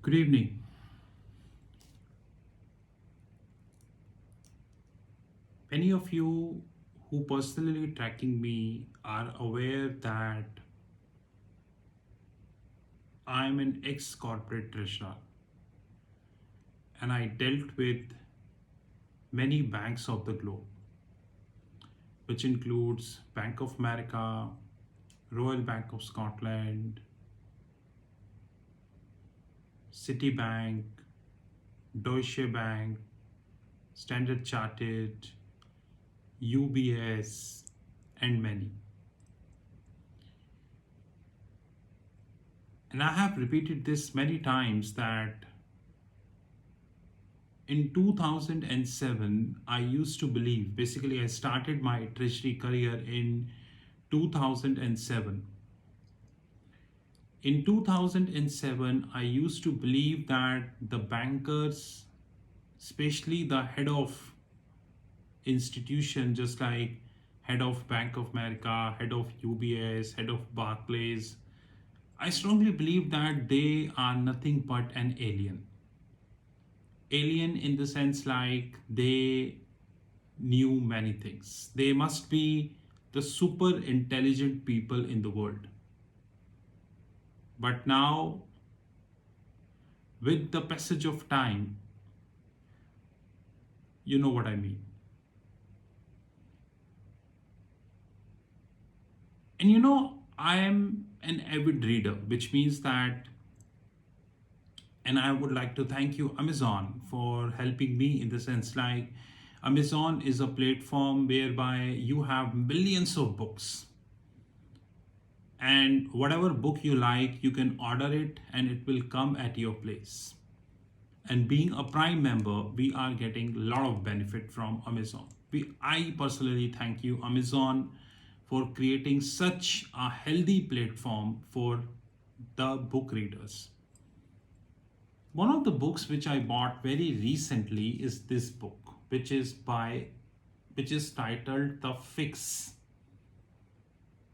Good evening. Many of you who personally tracking me are aware that I'm an ex-corporate treasurer and I dealt with many banks of the globe, which includes Bank of America, Royal Bank of Scotland, Citibank, Deutsche Bank, Standard Chartered, UBS, and many. And I have repeated this many times that in 2007, I used to believe, basically, I started my treasury career in 2007. In 2007, I used to believe that the bankers, especially the head of institution, just like head of Bank of America, head of UBS, head of Barclays, I strongly believe that they are nothing but an alien. Alien in the sense like they knew many things. They must be the super intelligent people in the world. But now, with the passage of time, you know what I mean. And I am an avid reader, which means that, and I would like to thank you, Amazon, for helping me in the sense like Amazon is a platform whereby you have millions of books, and whatever book you like you can order it and it will come at your place. And being a prime member, we are getting a lot of benefit from Amazon. I personally thank you, Amazon, for creating such a healthy platform for the book readers. One of the books which I bought very recently is this book, which is titled The Fix,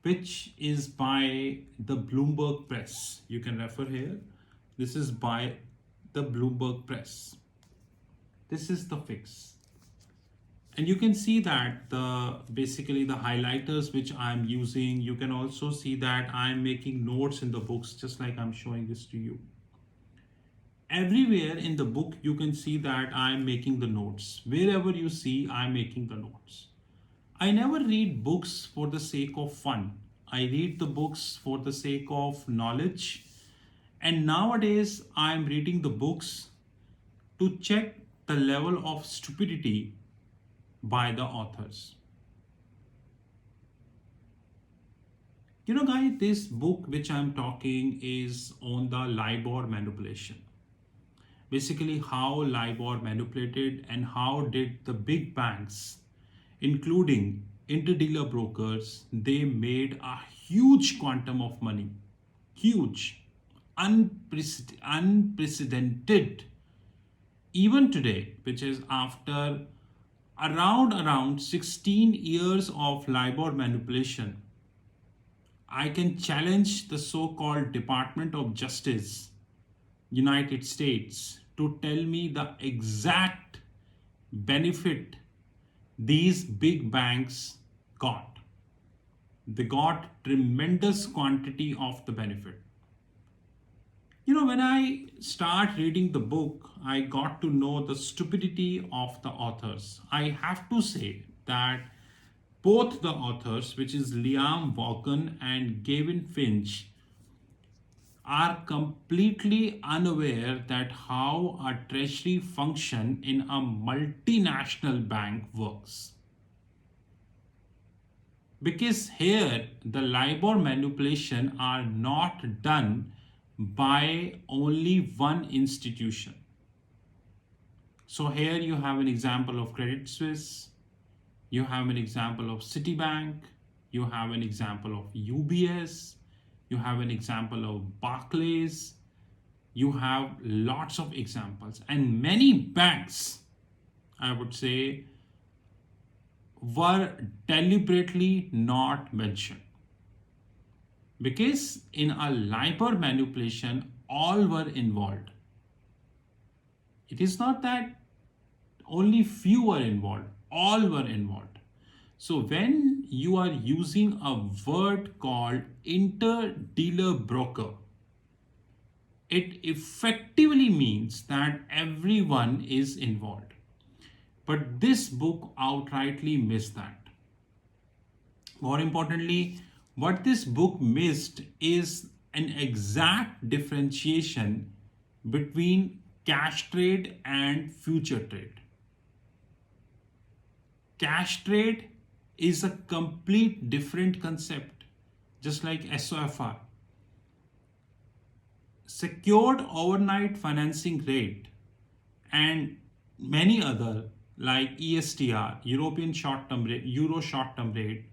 which is by the Bloomberg Press. You can refer here. This is by the Bloomberg Press. This is The Fix. And you can see that basically the highlighters which I'm using, you can also see that I'm making notes in the books just like I'm showing this to you. Everywhere in the book you can see that I'm making the notes. Wherever you see, I'm making the notes. I never read books for the sake of fun. I read the books for the sake of knowledge. And nowadays, I'm reading the books to check the level of stupidity by the authors. Guys, this book which I'm talking is on the LIBOR manipulation. Basically, how LIBOR manipulated and how did the big banks, including interdealer brokers, they made a huge quantum of money. Huge, unprecedented. Even today, which is after around 16 years of LIBOR manipulation, I can challenge the so-called Department of Justice, United States, to tell me the exact benefit these big banks got. They got tremendous quantity of the benefit. When I start reading the book, I got to know the stupidity of the authors. I have to say that both the authors, which is Liam Vaughan and Gavin Finch, are completely unaware that how a treasury function in a multinational bank works. Because here the LIBOR manipulation are not done by only one institution. So here you have an example of Credit Suisse, you have an example of Citibank, you have an example of UBS, you have an example of Barclays, you have lots of examples, and many banks, I would say, were deliberately not mentioned. Because in a LIBOR manipulation, all were involved. It is not that only few were involved, all were involved. So when you are using a word called inter-dealer broker, it effectively means that everyone is involved. But this book outrightly missed that. More importantly, what this book missed is an exact differentiation between cash trade and future trade. Cash trade is a complete different concept, just like SOFR. Secured overnight financing rate and many other like ESTR, European short-term rate, Euro short-term rate,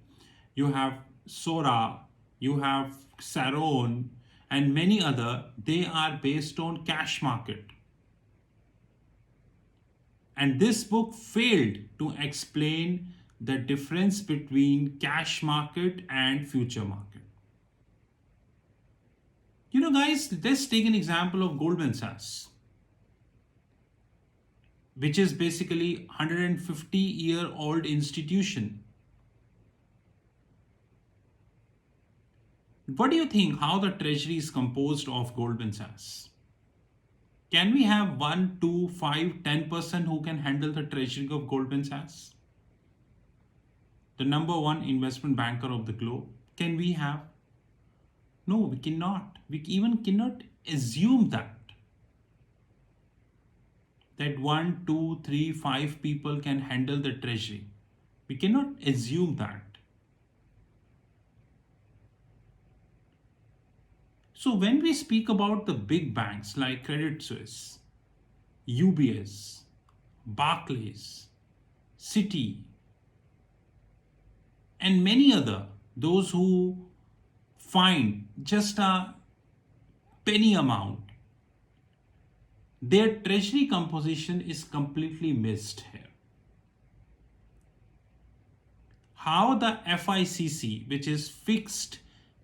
you have SORA, you have Saron, and many other, they are based on cash market. And this book failed to explain the difference between cash market and future market. You know, guys, let's take an example of Goldman Sachs, which is basically 150-year-old institution. What do you think how the treasury is composed of Goldman Sachs? Can we have 1, 2, 5, 10% who can handle the treasury of Goldman Sachs? The number one investment banker of the globe. Can we have? No, we cannot. We even cannot assume that. That 1, 2, 3, 5 people can handle the treasury. We cannot assume that. So when we speak about the big banks like Credit Suisse, UBS, Barclays, Citi, and many other, those who find just a penny amount, their treasury composition is completely missed here. How the FICC, which is Fixed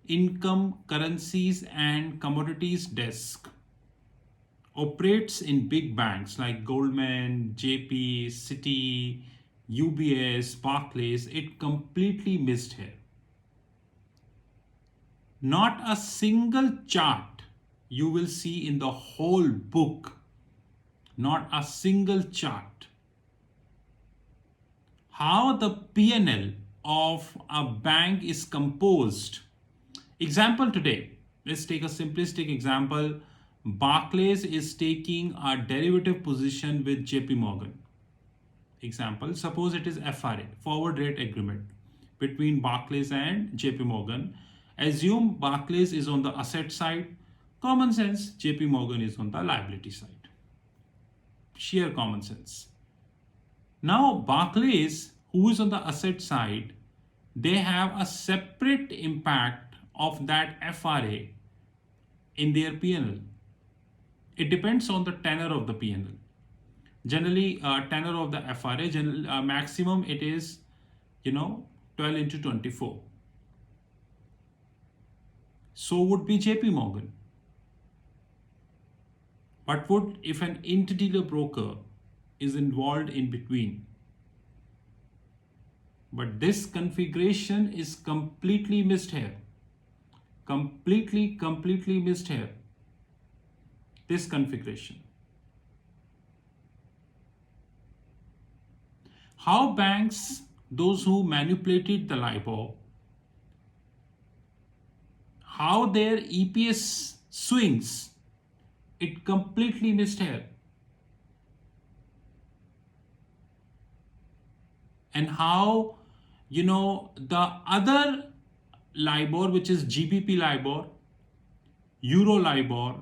Income Currencies and Commodities Desk, operates in big banks like Goldman, JP, Citi, UBS, Barclays, it completely missed here. Not a single chart you will see in the whole book. Not a single chart. How the P&L of a bank is composed. Example today, let's take a simplistic example. Barclays is taking a derivative position with JP Morgan. Example, suppose it is FRA, forward rate agreement between Barclays and JP Morgan. Assume Barclays is on the asset side. Common sense, JP Morgan is on the liability side. Sheer common sense. Now Barclays, who is on the asset side, they have a separate impact of that FRA in their P&L. It depends on the tenor of the P&L. Generally, tenor of the FRA, maximum it is, 12 into 24. So would be JP Morgan. What would if an interdealer broker is involved in between? But this configuration is completely missed here. Completely missed here. This configuration. How banks, those who manipulated the LIBOR, how their EPS swings, it completely missed here. And how, the other LIBOR, which is GBP LIBOR, Euro LIBOR,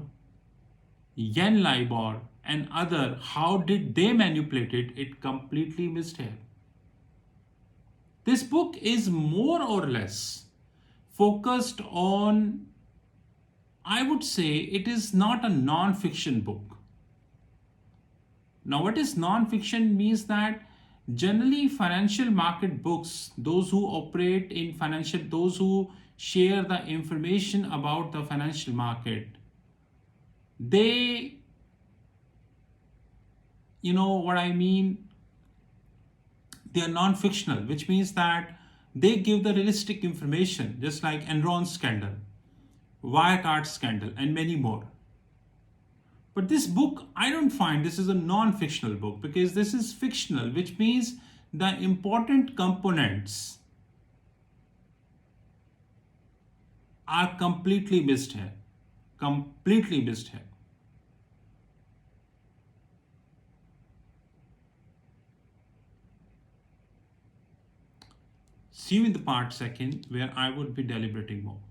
Yen LIBOR, and other, how did they manipulate it? It completely missed here. This book is more or less focused on, I would say, it is not a non-fiction book. Now, what is non-fiction means that generally financial market books, those who operate in financial, those who share the information about the financial market, they you know what I mean, they are non-fictional, which means that they give the realistic information, just like Enron scandal, Wirecard scandal, and many more. But this book, I don't find this is a non-fictional book because this is fictional, which means the important components are completely missed here. Completely missed here. See you in the part second where I would be deliberating more.